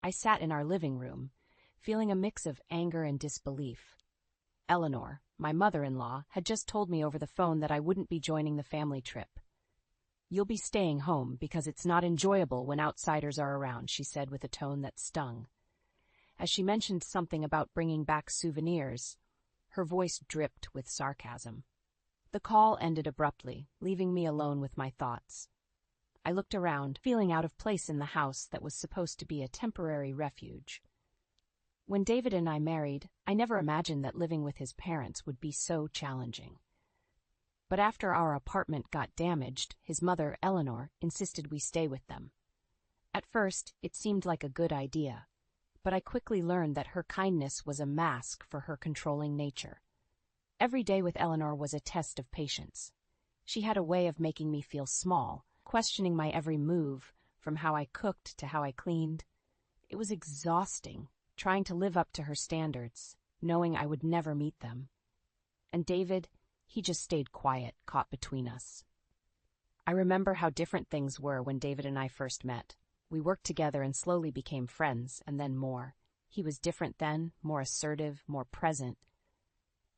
I sat in our living room, feeling a mix of anger and disbelief. Eleanor, my mother-in-law, had just told me over the phone that I wouldn't be joining the family trip. "You'll be staying home because it's not enjoyable when outsiders are around," she said with a tone that stung. As she mentioned something about bringing back souvenirs, her voice dripped with sarcasm. The call ended abruptly, leaving me alone with my thoughts. I looked around, feeling out of place in the house that was supposed to be a temporary refuge. When David and I married, I never imagined that living with his parents would be so challenging. But after our apartment got damaged, his mother, Eleanor, insisted we stay with them. At first, it seemed like a good idea, but I quickly learned that her kindness was a mask for her controlling nature. Every day with Eleanor was a test of patience. She had a way of making me feel small, questioning my every move, from how I cooked to how I cleaned. It was exhausting, trying to live up to her standards, knowing I would never meet them. And David, he just stayed quiet, caught between us. I remember how different things were when David and I first met. We worked together and slowly became friends, and then more. He was different then, more assertive, more present.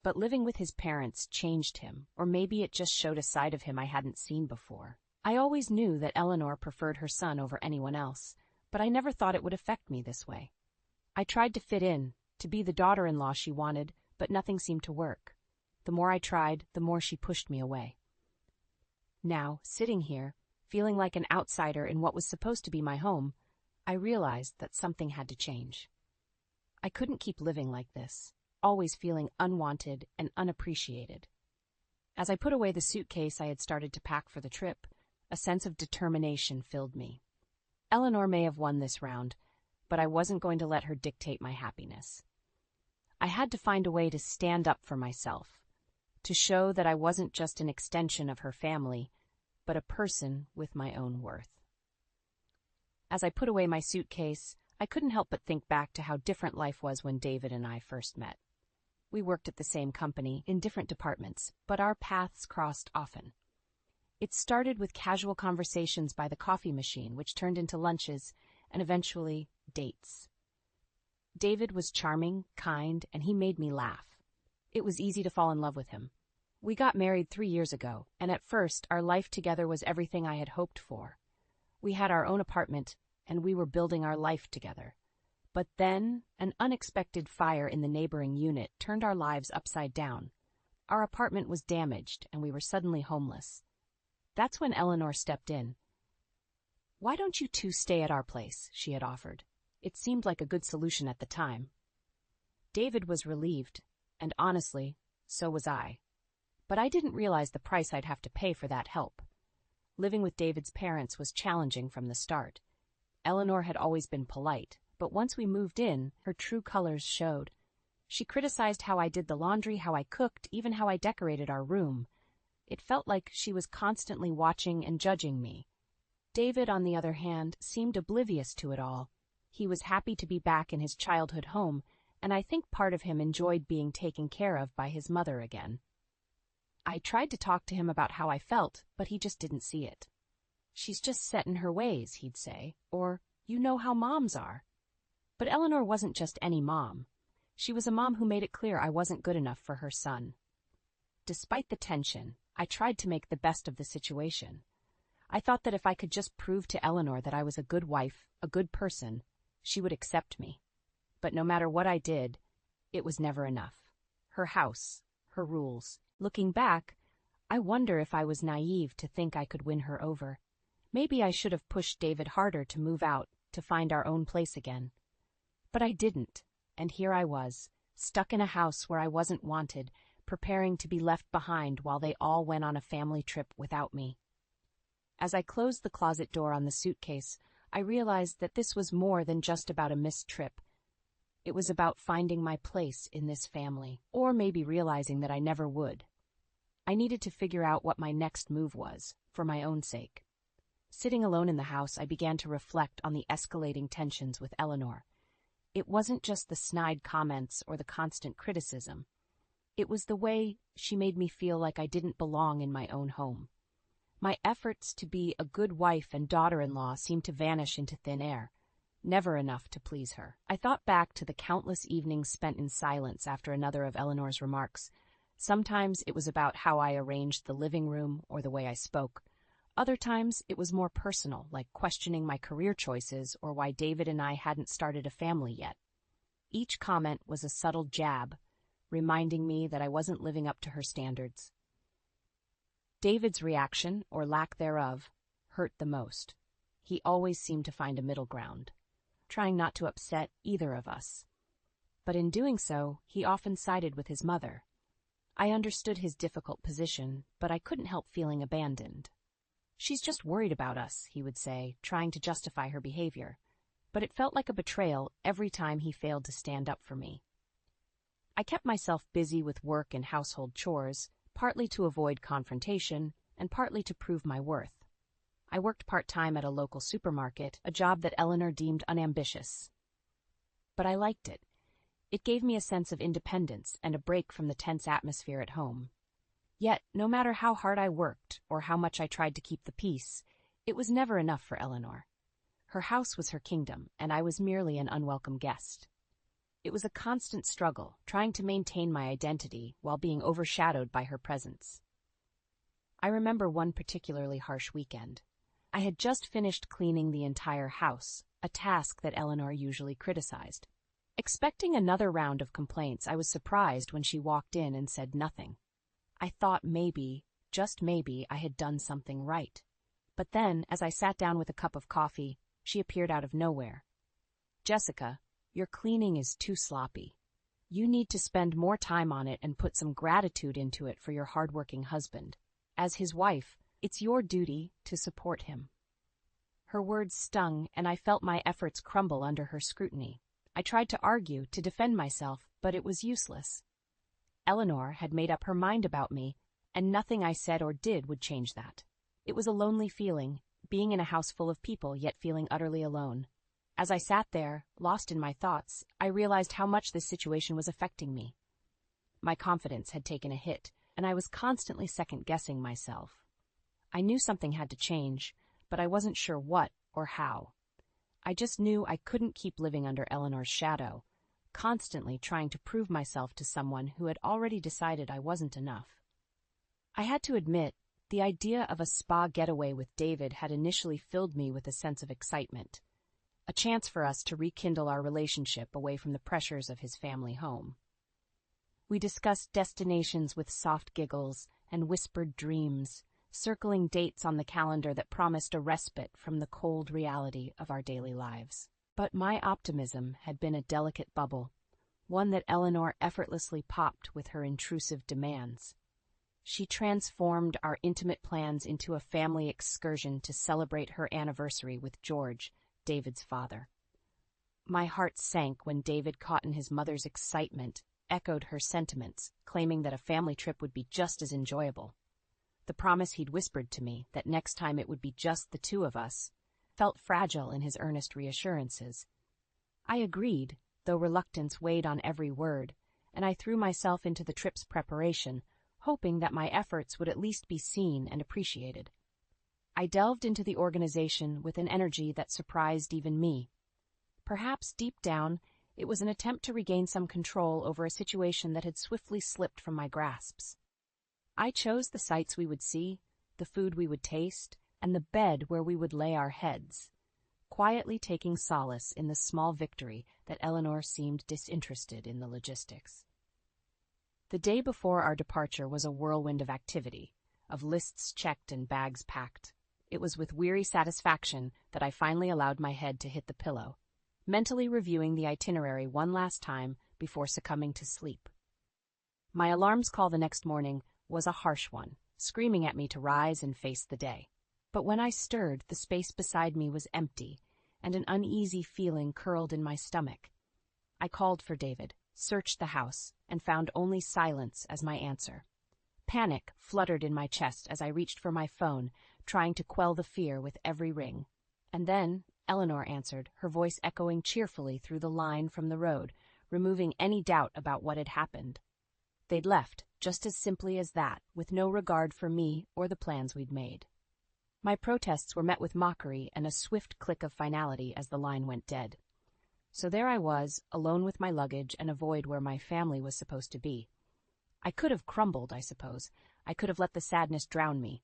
But living with his parents changed him, or maybe it just showed a side of him I hadn't seen before. I always knew that Eleanor preferred her son over anyone else, but I never thought it would affect me this way. I tried to fit in, to be the daughter-in-law she wanted, but nothing seemed to work. The more I tried, the more she pushed me away. Now, sitting here, feeling like an outsider in what was supposed to be my home, I realized that something had to change. I couldn't keep living like this, always feeling unwanted and unappreciated. As I put away the suitcase I had started to pack for the trip, a sense of determination filled me. Eleanor may have won this round, but I wasn't going to let her dictate my happiness. I had to find a way to stand up for myself, to show that I wasn't just an extension of her family, but a person with my own worth. As I put away my suitcase, I couldn't help but think back to how different life was when David and I first met. We worked at the same company, in different departments, but our paths crossed often. It started with casual conversations by the coffee machine, which turned into lunches, and eventually, dates. David was charming, kind, and he made me laugh. It was easy to fall in love with him. We got married 3 years ago, and at first, our life together was everything I had hoped for. We had our own apartment, and we were building our life together. But then, an unexpected fire in the neighboring unit turned our lives upside down. Our apartment was damaged, and we were suddenly homeless. That's when Eleanor stepped in. "Why don't you two stay at our place?" she had offered. It seemed like a good solution at the time. David was relieved, and honestly, so was I. But I didn't realize the price I'd have to pay for that help. Living with David's parents was challenging from the start. Eleanor had always been polite, but once we moved in, her true colors showed. She criticized how I did the laundry, how I cooked, even how I decorated our room. It felt like she was constantly watching and judging me. David, on the other hand, seemed oblivious to it all. He was happy to be back in his childhood home, and I think part of him enjoyed being taken care of by his mother again. I tried to talk to him about how I felt, but he just didn't see it. "She's just set in her ways," he'd say, or, "You know how moms are." But Eleanor wasn't just any mom. She was a mom who made it clear I wasn't good enough for her son. Despite the tension, I tried to make the best of the situation. I thought that if I could just prove to Eleanor that I was a good wife, a good person, she would accept me. But no matter what I did, it was never enough. Her house, her rules. Looking back, I wonder if I was naive to think I could win her over. Maybe I should have pushed David harder to move out, to find our own place again. But I didn't, and here I was, stuck in a house where I wasn't wanted, preparing to be left behind while they all went on a family trip without me. As I closed the closet door on the suitcase, I realized that this was more than just about a missed trip. It was about finding my place in this family, or maybe realizing that I never would. I needed to figure out what my next move was, for my own sake. Sitting alone in the house, I began to reflect on the escalating tensions with Eleanor. It wasn't just the snide comments or the constant criticism. It was the way she made me feel like I didn't belong in my own home. My efforts to be a good wife and daughter-in-law seemed to vanish into thin air. never enough to please her. I thought back to the countless evenings spent in silence after another of Eleanor's remarks. Sometimes it was about how I arranged the living room or the way I spoke. Other times it was more personal, like questioning my career choices or why David and I hadn't started a family yet. Each comment was a subtle jab, reminding me that I wasn't living up to her standards. David's reaction, or lack thereof, hurt the most. He always seemed to find a middle ground, trying not to upset either of us. But in doing so, he often sided with his mother. I understood his difficult position, but I couldn't help feeling abandoned. "She's just worried about us," he would say, trying to justify her behavior. But it felt like a betrayal every time he failed to stand up for me. I kept myself busy with work and household chores, partly to avoid confrontation and partly to prove my worth. I worked part-time at a local supermarket, a job that Eleanor deemed unambitious. But I liked it. It gave me a sense of independence and a break from the tense atmosphere at home. Yet, no matter how hard I worked or how much I tried to keep the peace, it was never enough for Eleanor. Her house was her kingdom, and I was merely an unwelcome guest. It was a constant struggle, trying to maintain my identity while being overshadowed by her presence. I remember one particularly harsh weekend. I had just finished cleaning the entire house, a task that Eleanor usually criticized. Expecting another round of complaints, I was surprised when she walked in and said nothing. I thought maybe, just maybe, I had done something right. But then, as I sat down with a cup of coffee, she appeared out of nowhere. "Jessica, your cleaning is too sloppy. You need to spend more time on it and put some gratitude into it for your hardworking husband. As his wife, it's your duty to support him." Her words stung, and I felt my efforts crumble under her scrutiny. I tried to argue, to defend myself, but it was useless. Eleanor had made up her mind about me, and nothing I said or did would change that. It was a lonely feeling, being in a house full of people yet feeling utterly alone. As I sat there, lost in my thoughts, I realized how much this situation was affecting me. My confidence had taken a hit, and I was constantly second-guessing myself. I knew something had to change, but I wasn't sure what or how. I just knew I couldn't keep living under Eleanor's shadow, constantly trying to prove myself to someone who had already decided I wasn't enough. I had to admit, the idea of a spa getaway with David had initially filled me with a sense of excitement, a chance for us to rekindle our relationship away from the pressures of his family home. We discussed destinations with soft giggles and whispered dreams, circling dates on the calendar that promised a respite from the cold reality of our daily lives. But my optimism had been a delicate bubble, one that Eleanor effortlessly popped with her intrusive demands. She transformed our intimate plans into a family excursion to celebrate her anniversary with George, David's father. My heart sank when David, caught in his mother's excitement, echoed her sentiments, claiming that a family trip would be just as enjoyable. The promise he'd whispered to me, that next time it would be just the two of us, felt fragile in his earnest reassurances. I agreed, though reluctance weighed on every word, and I threw myself into the trip's preparation, hoping that my efforts would at least be seen and appreciated. I delved into the organization with an energy that surprised even me. Perhaps deep down, it was an attempt to regain some control over a situation that had swiftly slipped from my grasps. I chose the sights we would see, the food we would taste, and the bed where we would lay our heads, quietly taking solace in the small victory that Eleanor seemed disinterested in the logistics. The day before our departure was a whirlwind of activity, of lists checked and bags packed. It was with weary satisfaction that I finally allowed my head to hit the pillow, mentally reviewing the itinerary one last time before succumbing to sleep. My alarm's call the next morning was a harsh one, screaming at me to rise and face the day. But when I stirred, the space beside me was empty, and an uneasy feeling curled in my stomach. I called for David, searched the house, and found only silence as my answer. Panic fluttered in my chest as I reached for my phone, trying to quell the fear with every ring. And then Eleanor answered, her voice echoing cheerfully through the line from the road, removing any doubt about what had happened. They'd left, just as simply as that, with no regard for me or the plans we'd made. My protests were met with mockery and a swift click of finality as the line went dead. So there I was, alone with my luggage and a void where my family was supposed to be. I could have crumbled, I suppose. I could have let the sadness drown me.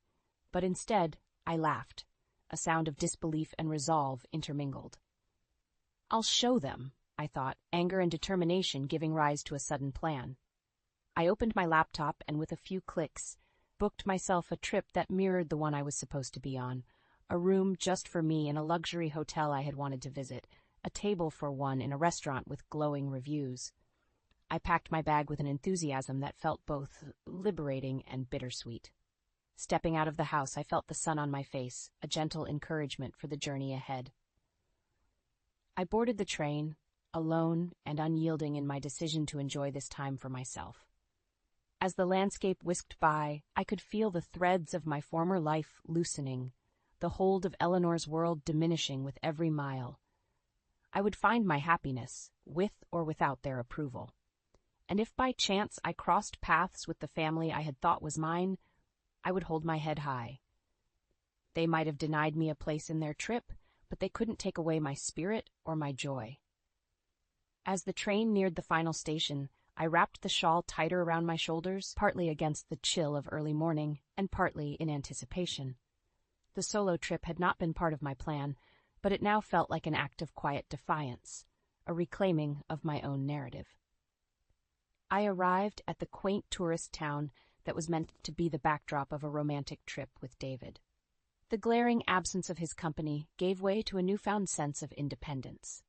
But instead, I laughed, a sound of disbelief and resolve intermingled. I'll show them, I thought, anger and determination giving rise to a sudden plan. I opened my laptop and with a few clicks, booked myself a trip that mirrored the one I was supposed to be on, a room just for me in a luxury hotel I had wanted to visit, a table for one in a restaurant with glowing reviews. I packed my bag with an enthusiasm that felt both liberating and bittersweet. Stepping out of the house, I felt the sun on my face, a gentle encouragement for the journey ahead. I boarded the train, alone and unyielding in my decision to enjoy this time for myself. As the landscape whisked by, I could feel the threads of my former life loosening, the hold of Eleanor's world diminishing with every mile. I would find my happiness, with or without their approval. And if by chance I crossed paths with the family I had thought was mine, I would hold my head high. They might have denied me a place in their trip, but they couldn't take away my spirit or my joy. As the train neared the final station, I wrapped the shawl tighter around my shoulders, partly against the chill of early morning, and partly in anticipation. The solo trip had not been part of my plan, but it now felt like an act of quiet defiance, a reclaiming of my own narrative. I arrived at the quaint tourist town that was meant to be the backdrop of a romantic trip with David. The glaring absence of his company gave way to a newfound sense of independence.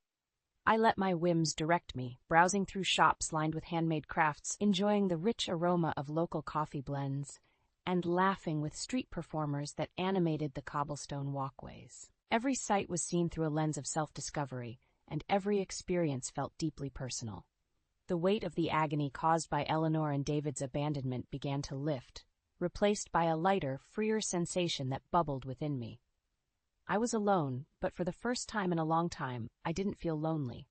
I let my whims direct me, browsing through shops lined with handmade crafts, enjoying the rich aroma of local coffee blends, and laughing with street performers that animated the cobblestone walkways. Every sight was seen through a lens of self-discovery, and every experience felt deeply personal. The weight of the agony caused by Eleanor and David's abandonment began to lift, replaced by a lighter, freer sensation that bubbled within me. I was alone, but for the first time in a long time, I didn't feel lonely.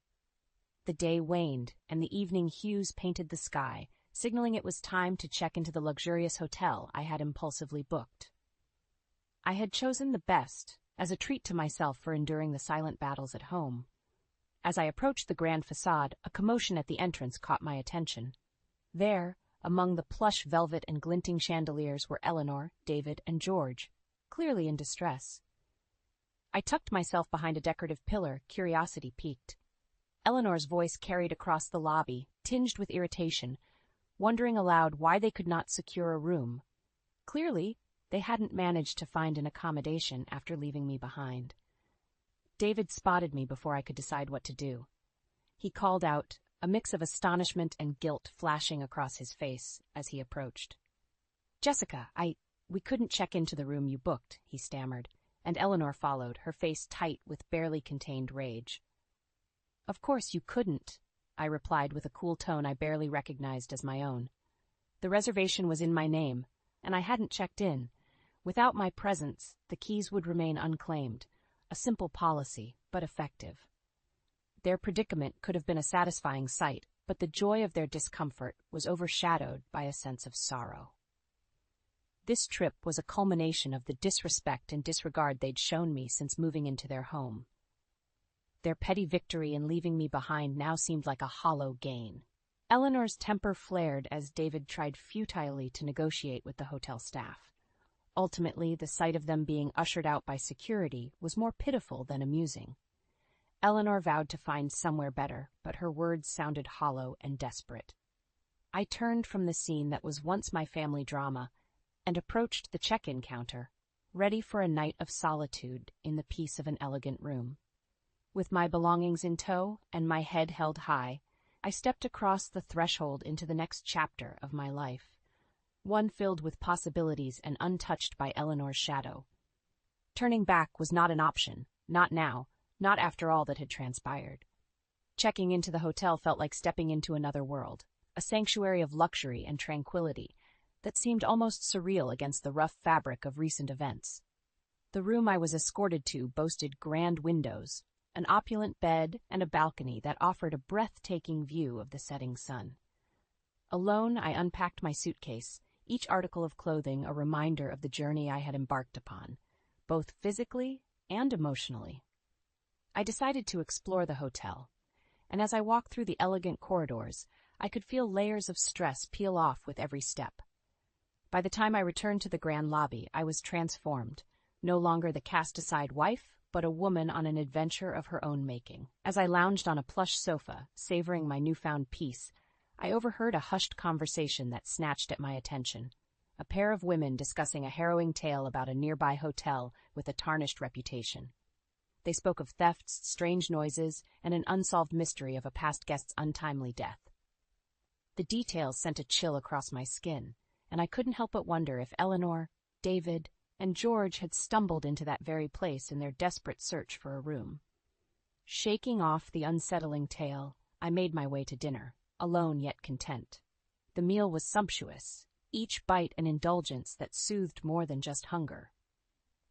The day waned, and the evening hues painted the sky, signaling it was time to check into the luxurious hotel I had impulsively booked. I had chosen the best, as a treat to myself for enduring the silent battles at home. As I approached the grand facade, a commotion at the entrance caught my attention. There, among the plush velvet and glinting chandeliers, were Eleanor, David, and George, clearly in distress. I tucked myself behind a decorative pillar, curiosity piqued. Eleanor's voice carried across the lobby, tinged with irritation, wondering aloud why they could not secure a room. Clearly, they hadn't managed to find an accommodation after leaving me behind. David spotted me before I could decide what to do. He called out, a mix of astonishment and guilt flashing across his face as he approached. "Jessica, we couldn't check into the room you booked," he stammered, and Eleanor followed, her face tight with barely contained rage. "Of course you couldn't," I replied with a cool tone I barely recognized as my own. The reservation was in my name, and I hadn't checked in. Without my presence, the keys would remain unclaimed, a simple policy, but effective. Their predicament could have been a satisfying sight, but the joy of their discomfort was overshadowed by a sense of sorrow. This trip was a culmination of the disrespect and disregard they'd shown me since moving into their home. Their petty victory in leaving me behind now seemed like a hollow gain. Eleanor's temper flared as David tried futilely to negotiate with the hotel staff. Ultimately, the sight of them being ushered out by security was more pitiful than amusing. Eleanor vowed to find somewhere better, but her words sounded hollow and desperate. I turned from the scene that was once my family drama and approached the check-in counter, ready for a night of solitude in the peace of an elegant room. With my belongings in tow and my head held high, I stepped across the threshold into the next chapter of my life, one filled with possibilities and untouched by Eleanor's shadow. Turning back was not an option, not now, not after all that had transpired. Checking into the hotel felt like stepping into another world, a sanctuary of luxury and tranquility that seemed almost surreal against the rough fabric of recent events. The room I was escorted to boasted grand windows, an opulent bed, and a balcony that offered a breathtaking view of the setting sun. Alone, I unpacked my suitcase, each article of clothing a reminder of the journey I had embarked upon, both physically and emotionally. I decided to explore the hotel, and as I walked through the elegant corridors, I could feel layers of stress peel off with every step. By the time I returned to the grand lobby, I was transformed, no longer the cast-aside wife, but a woman on an adventure of her own making. As I lounged on a plush sofa, savoring my newfound peace, I overheard a hushed conversation that snatched at my attention. A pair of women discussing a harrowing tale about a nearby hotel with a tarnished reputation. They spoke of thefts, strange noises, and an unsolved mystery of a past guest's untimely death. The details sent a chill across my skin, and I couldn't help but wonder if Eleanor, David, and George had stumbled into that very place in their desperate search for a room. Shaking off the unsettling tale, I made my way to dinner, alone yet content. The meal was sumptuous, each bite an indulgence that soothed more than just hunger.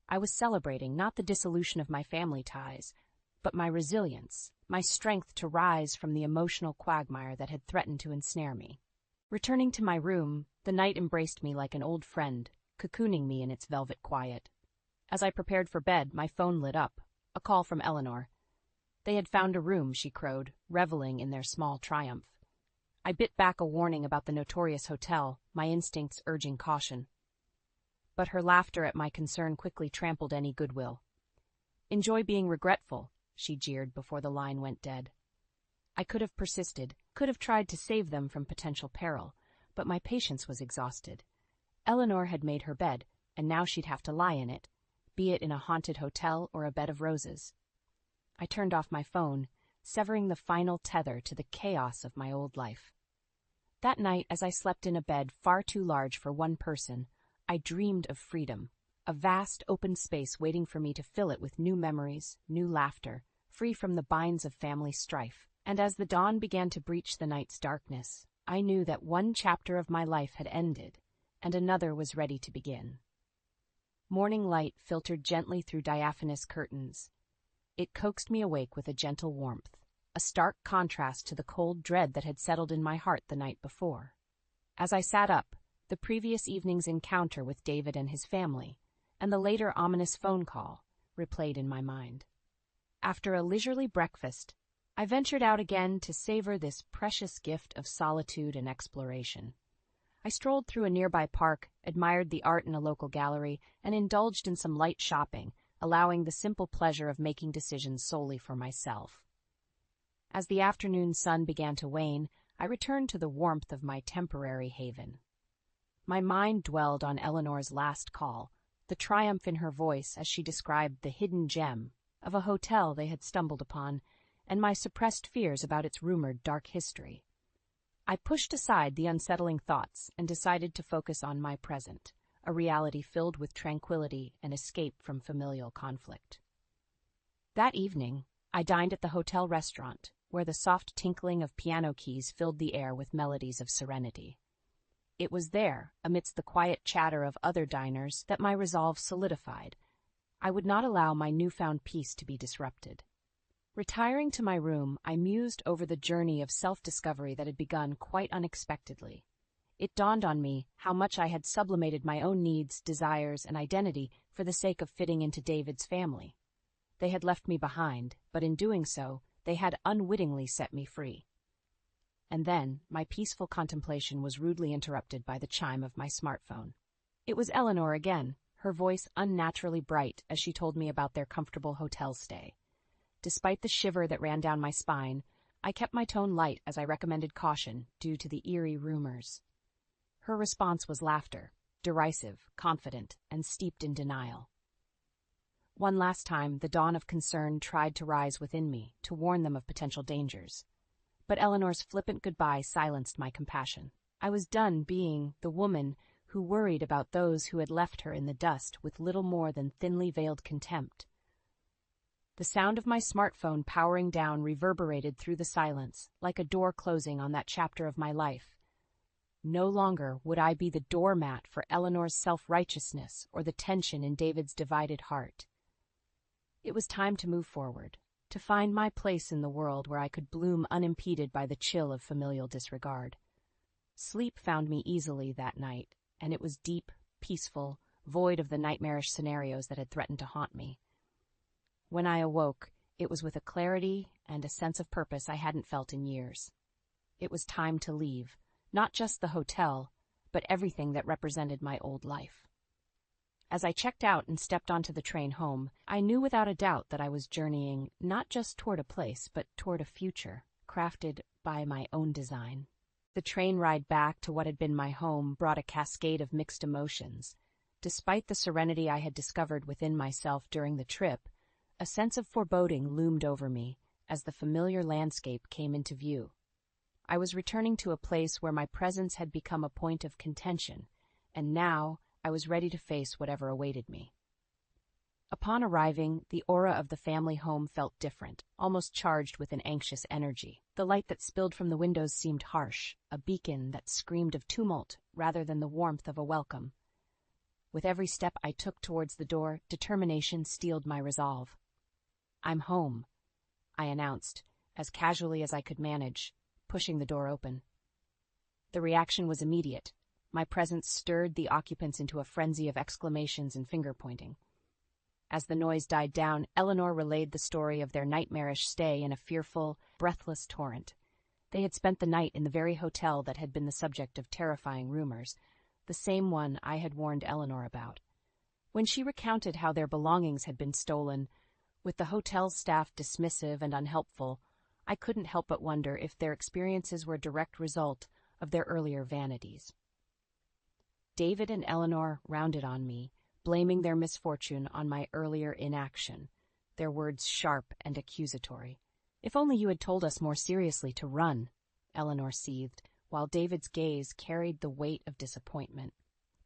I was celebrating not the dissolution of my family ties, but my resilience, my strength to rise from the emotional quagmire that had threatened to ensnare me. Returning to my room, the night embraced me like an old friend, cocooning me in its velvet quiet. As I prepared for bed, my phone lit up, a call from Eleanor. They had found a room, she crowed, reveling in their small triumph. I bit back a warning about the notorious hotel, my instincts urging caution. But her laughter at my concern quickly trampled any goodwill. "Enjoy being regretful," she jeered before the line went dead. I could have persisted, could have tried to save them from potential peril, but my patience was exhausted. Eleanor had made her bed, and now she'd have to lie in it, be it in a haunted hotel or a bed of roses. I turned off my phone, severing the final tether to the chaos of my old life. That night, as I slept in a bed far too large for one person, I dreamed of freedom, a vast open space waiting for me to fill it with new memories, new laughter, free from the binds of family strife. And as the dawn began to breach the night's darkness, I knew that one chapter of my life had ended, and another was ready to begin. Morning light filtered gently through diaphanous curtains. It coaxed me awake with a gentle warmth, a stark contrast to the cold dread that had settled in my heart the night before. As I sat up, the previous evening's encounter with David and his family, and the later ominous phone call, replayed in my mind. After a leisurely breakfast, I ventured out again to savor this precious gift of solitude and exploration. I strolled through a nearby park, admired the art in a local gallery, and indulged in some light shopping, allowing the simple pleasure of making decisions solely for myself. As the afternoon sun began to wane, I returned to the warmth of my temporary haven. My mind dwelled on Eleanor's last call, the triumph in her voice as she described the hidden gem of a hotel they had stumbled upon, and my suppressed fears about its rumored dark history. I pushed aside the unsettling thoughts and decided to focus on my present, a reality filled with tranquility and escape from familial conflict. That evening, I dined at the hotel restaurant, where the soft tinkling of piano keys filled the air with melodies of serenity. It was there, amidst the quiet chatter of other diners, that my resolve solidified. I would not allow my newfound peace to be disrupted. Retiring to my room, I mused over the journey of self-discovery that had begun quite unexpectedly. It dawned on me how much I had sublimated my own needs, desires, and identity for the sake of fitting into David's family. They had left me behind, but in doing so, they had unwittingly set me free. And then, my peaceful contemplation was rudely interrupted by the chime of my smartphone. It was Eleanor again, her voice unnaturally bright as she told me about their comfortable hotel stay. Despite the shiver that ran down my spine, I kept my tone light as I recommended caution due to the eerie rumors. Her response was laughter, derisive, confident, and steeped in denial. One last time, the dawn of concern tried to rise within me to warn them of potential dangers. But Eleanor's flippant goodbye silenced my compassion. I was done being the woman who worried about those who had left her in the dust with little more than thinly veiled contempt. The sound of my smartphone powering down reverberated through the silence, like a door closing on that chapter of my life. No longer would I be the doormat for Eleanor's self-righteousness or the tension in David's divided heart. It was time to move forward, to find my place in the world where I could bloom unimpeded by the chill of familial disregard. Sleep found me easily that night, and it was deep, peaceful, void of the nightmarish scenarios that had threatened to haunt me. When I awoke, it was with a clarity and a sense of purpose I hadn't felt in years. It was time to leave, not just the hotel, but everything that represented my old life. As I checked out and stepped onto the train home, I knew without a doubt that I was journeying not just toward a place, but toward a future, crafted by my own design. The train ride back to what had been my home brought a cascade of mixed emotions. Despite the serenity I had discovered within myself during the trip, a sense of foreboding loomed over me as the familiar landscape came into view. I was returning to a place where my presence had become a point of contention, and now I was ready to face whatever awaited me. Upon arriving, the aura of the family home felt different, almost charged with an anxious energy. The light that spilled from the windows seemed harsh, a beacon that screamed of tumult rather than the warmth of a welcome. With every step I took towards the door, determination steeled my resolve. "I'm home," I announced, as casually as I could manage, pushing the door open. The reaction was immediate. My presence stirred the occupants into a frenzy of exclamations and finger-pointing. As the noise died down, Eleanor relayed the story of their nightmarish stay in a fearful, breathless torrent. They had spent the night in the very hotel that had been the subject of terrifying rumors, the same one I had warned Eleanor about. When she recounted how their belongings had been stolen, with the hotel staff dismissive and unhelpful, I couldn't help but wonder if their experiences were a direct result of their earlier vanities. David and Eleanor rounded on me, blaming their misfortune on my earlier inaction, their words sharp and accusatory. "If only you had told us more seriously to run," Eleanor seethed, while David's gaze carried the weight of disappointment.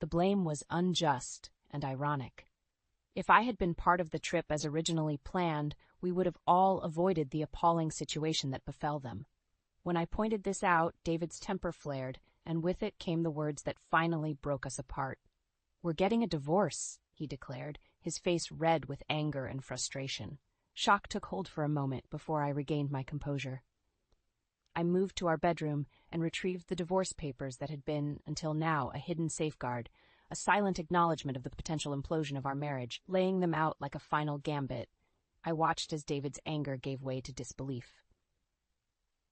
The blame was unjust and ironic. If I had been part of the trip as originally planned, we would have all avoided the appalling situation that befell them. When I pointed this out, David's temper flared, and with it came the words that finally broke us apart. "We're getting a divorce," he declared, his face red with anger and frustration. Shock took hold for a moment before I regained my composure. I moved to our bedroom and retrieved the divorce papers that had been, until now, a hidden safeguard, a silent acknowledgement of the potential implosion of our marriage, laying them out like a final gambit. I watched as David's anger gave way to disbelief.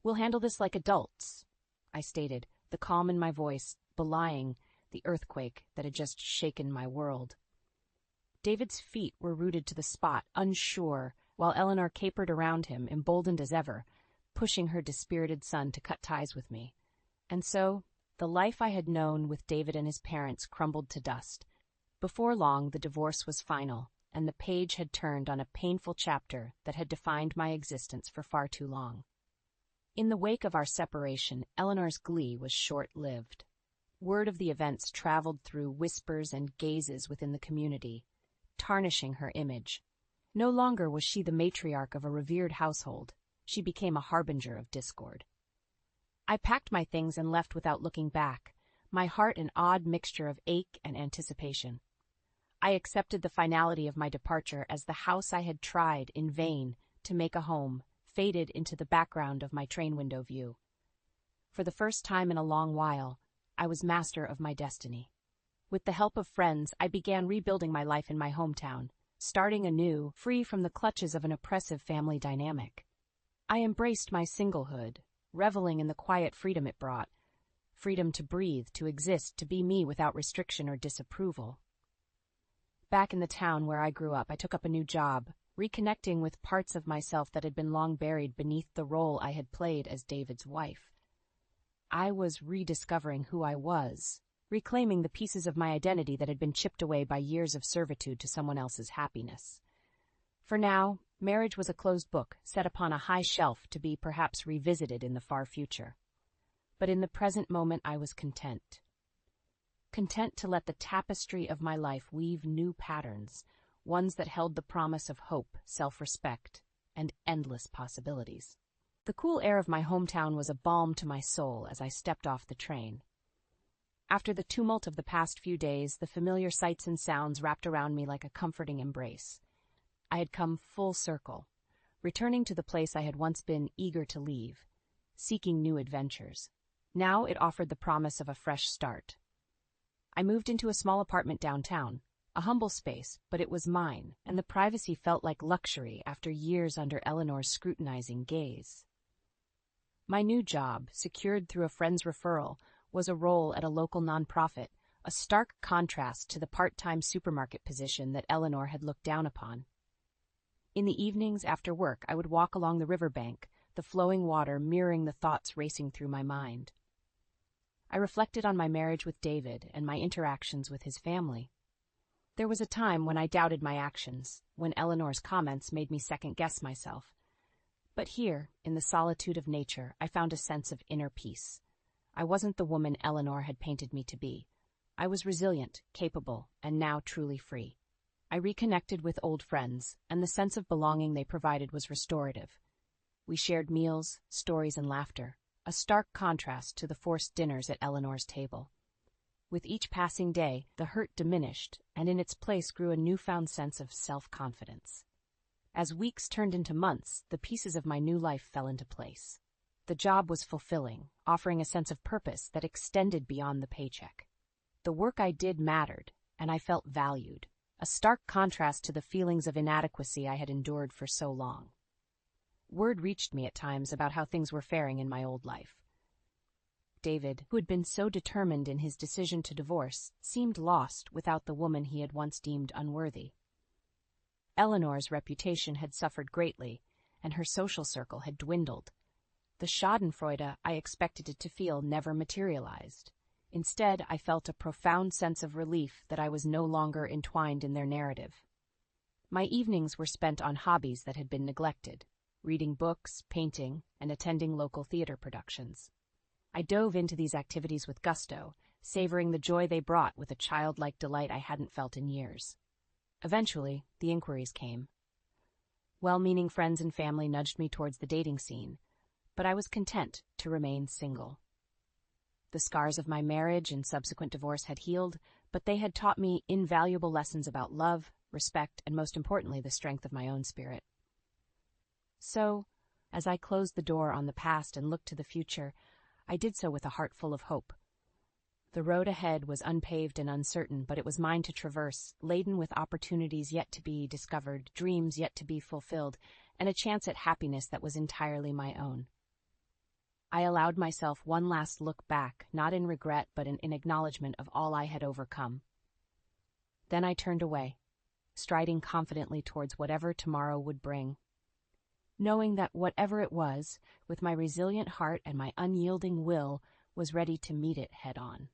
"We'll handle this like adults," I stated, the calm in my voice belying the earthquake that had just shaken my world. David's feet were rooted to the spot, unsure, while Eleanor capered around him, emboldened as ever, pushing her dispirited son to cut ties with me. And so, the life I had known with David and his parents crumbled to dust. Before long, the divorce was final, and the page had turned on a painful chapter that had defined my existence for far too long. In the wake of our separation, Eleanor's glee was short-lived. Word of the events traveled through whispers and gazes within the community, tarnishing her image. No longer was she the matriarch of a revered household. She became a harbinger of discord. I packed my things and left without looking back, my heart an odd mixture of ache and anticipation. I accepted the finality of my departure as the house I had tried in vain to make a home faded into the background of my train window view. For the first time in a long while, I was master of my destiny. With the help of friends, I began rebuilding my life in my hometown, starting anew, free from the clutches of an oppressive family dynamic. I embraced my singlehood, reveling in the quiet freedom it brought, freedom to breathe, to exist, to be me without restriction or disapproval. Back in the town where I grew up, I took up a new job, reconnecting with parts of myself that had been long buried beneath the role I had played as David's wife. I was rediscovering who I was, reclaiming the pieces of my identity that had been chipped away by years of servitude to someone else's happiness. For now, marriage was a closed book, set upon a high shelf to be perhaps revisited in the far future. But in the present moment I was content. Content to let the tapestry of my life weave new patterns, ones that held the promise of hope, self-respect, and endless possibilities. The cool air of my hometown was a balm to my soul as I stepped off the train. After the tumult of the past few days, the familiar sights and sounds wrapped around me like a comforting embrace. I had come full circle, returning to the place I had once been eager to leave, seeking new adventures. Now it offered the promise of a fresh start. I moved into a small apartment downtown, A humble space, but it was mine, and the privacy felt like luxury after years under Eleanor's scrutinizing gaze. My new job, secured through a friend's referral, was a role at a local nonprofit, a stark contrast to the part-time supermarket position that Eleanor had looked down upon. In the evenings after work, I would walk along the riverbank, the flowing water mirroring the thoughts racing through my mind. I reflected on my marriage with David and my interactions with his family. There was a time when I doubted my actions, when Eleanor's comments made me second-guess myself. But here, in the solitude of nature, I found a sense of inner peace. I wasn't the woman Eleanor had painted me to be. I was resilient, capable, and now truly free. I reconnected with old friends, and the sense of belonging they provided was restorative. We shared meals, stories, and laughter, a stark contrast to the forced dinners at Eleanor's table. With each passing day, the hurt diminished, and in its place grew a newfound sense of self-confidence. As weeks turned into months, the pieces of my new life fell into place. The job was fulfilling, offering a sense of purpose that extended beyond the paycheck. The work I did mattered, and I felt valued, a stark contrast to the feelings of inadequacy I had endured for so long. Word reached me at times about how things were faring in my old life. David, who had been so determined in his decision to divorce, seemed lost without the woman he had once deemed unworthy. Eleanor's reputation had suffered greatly, and her social circle had dwindled. The schadenfreude I expected it to feel never materialized. Instead, I felt a profound sense of relief that I was no longer entwined in their narrative. My evenings were spent on hobbies that had been neglected, reading books, painting, and attending local theater productions. I dove into these activities with gusto, savoring the joy they brought with a childlike delight I hadn't felt in years. Eventually, the inquiries came. Well-meaning friends and family nudged me towards the dating scene, but I was content to remain single. The scars of my marriage and subsequent divorce had healed, but they had taught me invaluable lessons about love, respect, and most importantly, the strength of my own spirit. So, as I closed the door on the past and looked to the future, I did so with a heart full of hope. The road ahead was unpaved and uncertain, but it was mine to traverse, laden with opportunities yet to be discovered, dreams yet to be fulfilled, and a chance at happiness that was entirely my own. I allowed myself one last look back, not in regret but in acknowledgement of all I had overcome. Then I turned away, striding confidently towards whatever tomorrow would bring, knowing that whatever it was, with my resilient heart and my unyielding will, was ready to meet it head-on.